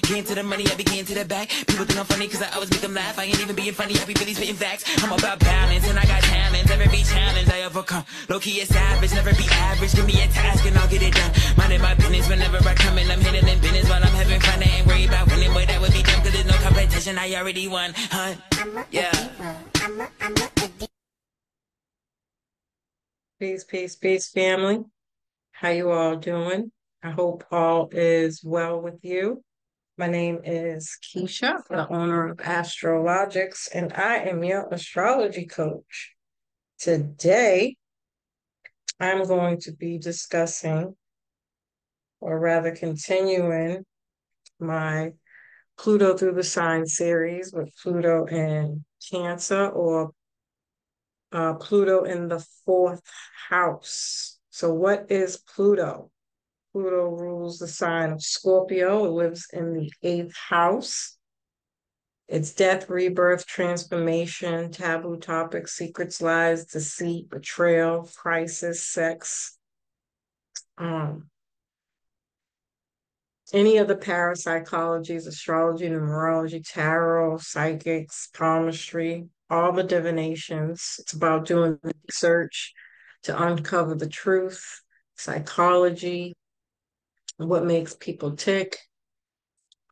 Getting to the money, I be getting to the back. People think I'm funny cause I always make them laugh. I ain't even being funny, I be really spitting facts. I'm about balance and I got talents. Every challenge I overcome. Low key is savage, never be average. Give me a task and I'll get it done. Minding my business whenever I come in. I'm handling business while I'm having fun. I ain't worried about winning, boy, that would be dumb cause there's no competition. I already won, huh? Yeah. Peace, peace, peace, family. How you all doing? I hope all is well with you. My name is Keisha, the owner of Astrologiks, and I am your astrology coach. Today, I'm going to be discussing, or rather continuing, my Pluto through the sign series with Pluto in Cancer, or Pluto in the fourth house. So what is Pluto? Pluto rules the sign of Scorpio. It lives in the eighth house. It's death, rebirth, transformation, taboo topics, secrets, lies, deceit, betrayal, crisis, sex. Um, any of the parapsychologies, astrology, numerology, tarot, psychics, palmistry, all the divinations. It's about doing research to uncover the truth, psychology, what makes people tick,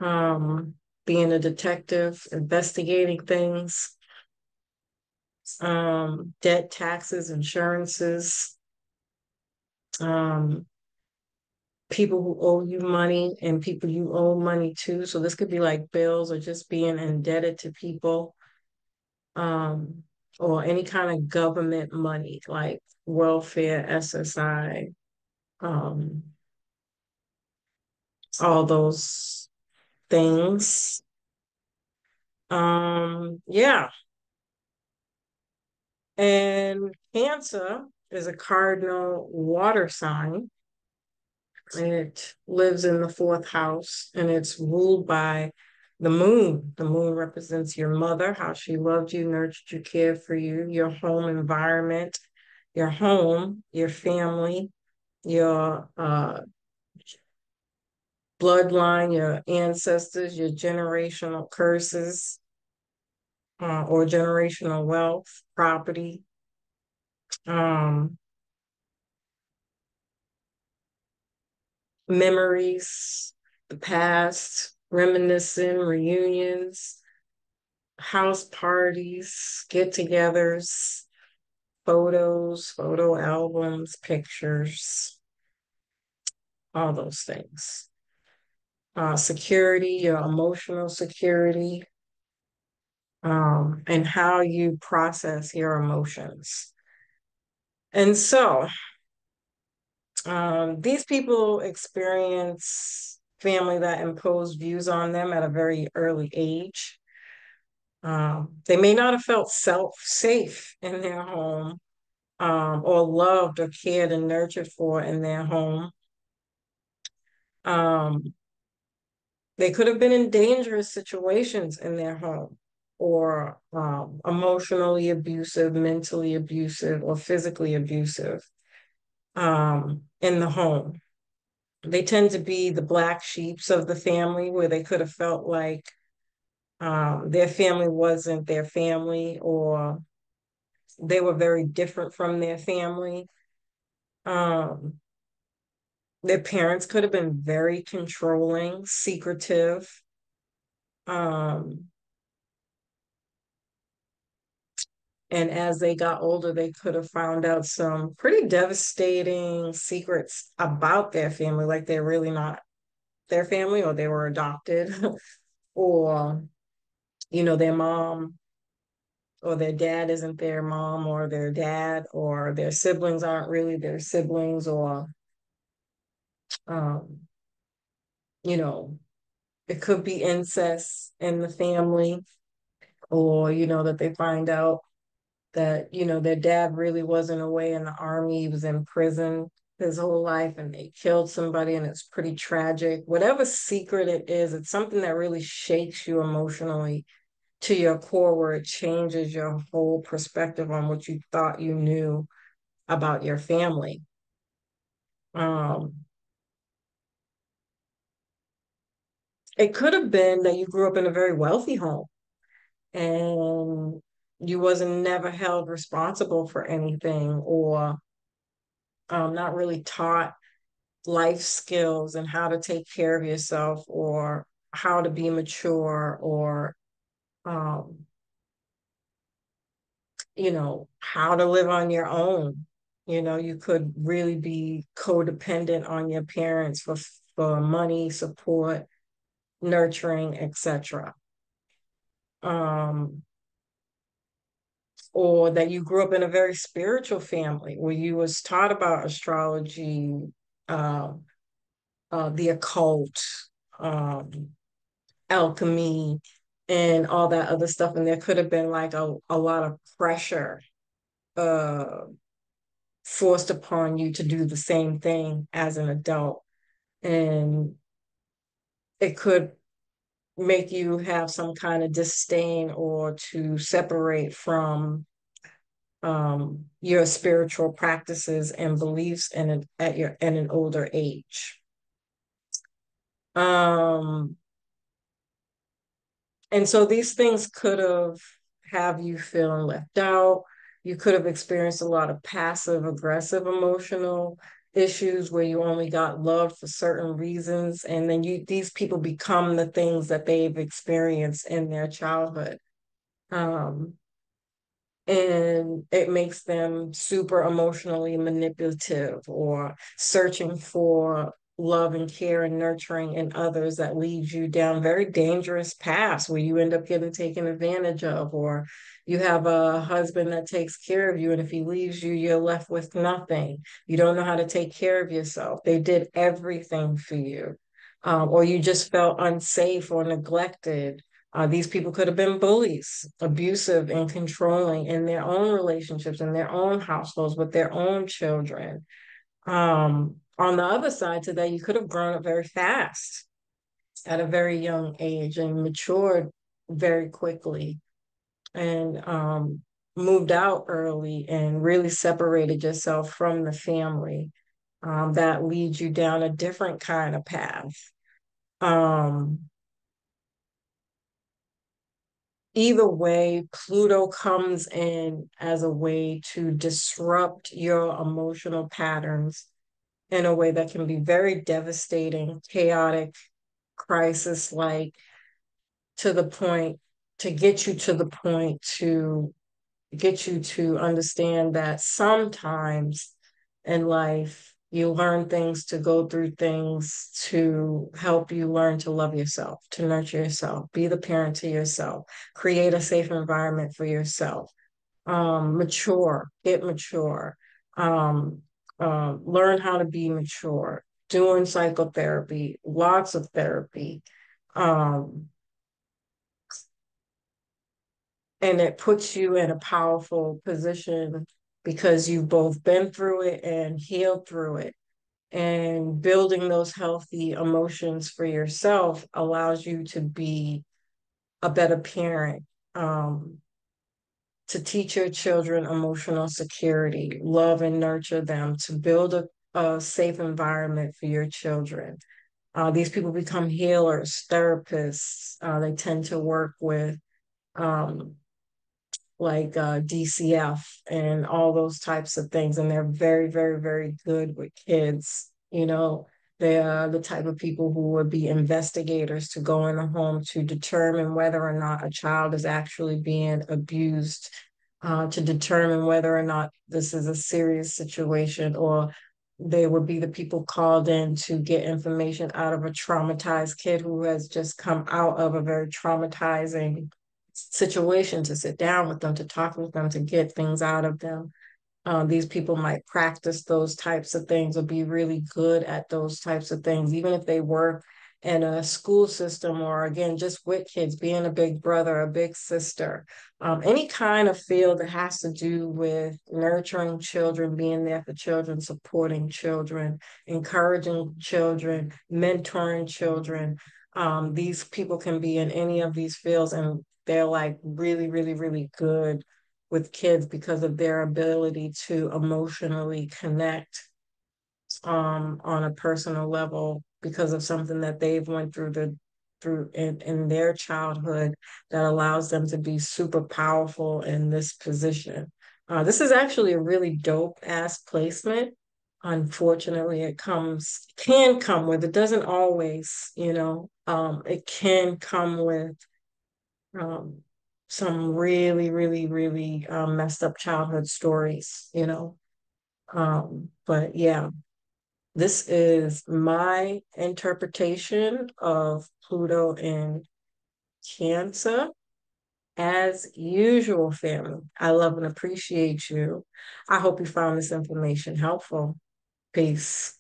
being a detective, investigating things, debt, taxes, insurances, um, people who owe you money and people you owe money to. So this could be like bills or just being indebted to people, um, or any kind of government money like welfare, SSI, um, all those things. Yeah. And Cancer is a cardinal water sign. It lives in the fourth house and it's ruled by the moon. The moon represents your mother, how she loved you, nurtured you, cared for you, your home environment, your home, your family, your bloodline, your ancestors, your generational curses, or generational wealth, property. Um, Memories, the past, reminiscing, reunions, house parties, get togethers, photos, photo albums, pictures, all those things. Security, your emotional security, and how you process your emotions. And so, these people experience family that impose views on them at a very early age. They may not have felt safe in their home, or loved or cared and nurtured for in their home. Um, they could have been in dangerous situations in their home, or emotionally abusive, mentally abusive, or physically abusive, in the home. They tend to be the black sheeps of the family, where they could have felt like their family wasn't their family, or they were very different from their family. Um, their parents could have been very controlling, secretive. Um, and as they got older, they could have found out some pretty devastating secrets about their family, like they're really not their family, or they were adopted, or, their mom or their dad isn't their mom or their dad, or their siblings aren't really their siblings, or, um, you know, it could be incest in the family, or, that they find out that, their dad really wasn't away in the army. He was in prison his whole life and they killed somebody and it's pretty tragic. Whatever secret it is, it's something that really shakes you emotionally to your core, where it changes your whole perspective on what you thought you knew about your family. Um, It could have been that you grew up in a very wealthy home and you wasn't never held responsible for anything, or not really taught life skills and how to take care of yourself, or how to be mature, or um, how to live on your own. You could really be codependent on your parents for money, support, nurturing, etc. Um, or that you grew up in a very spiritual family where you was taught about astrology, um, the occult, um, alchemy, and all that other stuff. And there could have been like a lot of pressure uh, forced upon you to do the same thing as an adult. And it could make you have some kind of disdain or to separate from your spiritual practices and beliefs at an older age. Um, and so these things could have you feeling left out. You could have experienced a lot of passive aggressive emotional issues where you only got loved for certain reasons, and then these people become the things that they've experienced in their childhood. Um, and it makes them super emotionally manipulative or searching for love and care and nurturing in others that leads you down very dangerous paths where you end up getting taken advantage of, or you have a husband that takes care of you, and if he leaves you, you're left with nothing. You don't know how to take care of yourself. They did everything for you. Or you just felt unsafe or neglected. These people could have been bullies, abusive and controlling in their own relationships, in their own households, with their own children. On the other side to that, you could have grown up very fast at a very young age and matured very quickly, and moved out early and really separated yourself from the family. That leads you down a different kind of path. Um, Either way, Pluto comes in as a way to disrupt your emotional patterns in a way that can be very devastating, chaotic, crisis like, to the point to get you to the point to get you to understand that sometimes in life you learn things to go through things to help you learn to love yourself, to nurture yourself, be the parent to yourself, create a safe environment for yourself, get mature, um, learn how to be mature, doing psychotherapy, lots of therapy. Um, and it puts you in a powerful position because you've both been through it and healed through it. And building those healthy emotions for yourself allows you to be a better parent, um, to teach your children emotional security, love and nurture them, to build a safe environment for your children. These people become healers, therapists. They tend to work with um, like DCF and all those types of things. And they're very, very, very good with kids. They are the type of people who would be investigators to go in a home to determine whether or not a child is actually being abused, to determine whether or not this is a serious situation, or they would be the people called in to get information out of a traumatized kid who has just come out of a very traumatizing situation, to sit down with them, to talk with them, to get things out of them. These people might practice those types of things or be really good at those types of things, even if they work in a school system, or again, just with kids, being a big brother, a big sister, any kind of field that has to do with nurturing children, being there for children, supporting children, encouraging children, mentoring children. These people can be in any of these fields, and they're like really, really, really good with kids because of their ability to emotionally connect on a personal level because of something that they've went through through in their childhood that allows them to be super powerful in this position. This is actually a really dope ass placement. Unfortunately, can come with, it doesn't always, it can come with um, some really, really, really messed up childhood stories. But yeah, this is my interpretation of Pluto in Cancer. As usual, family, I love and appreciate you. I hope you found this information helpful. Peace.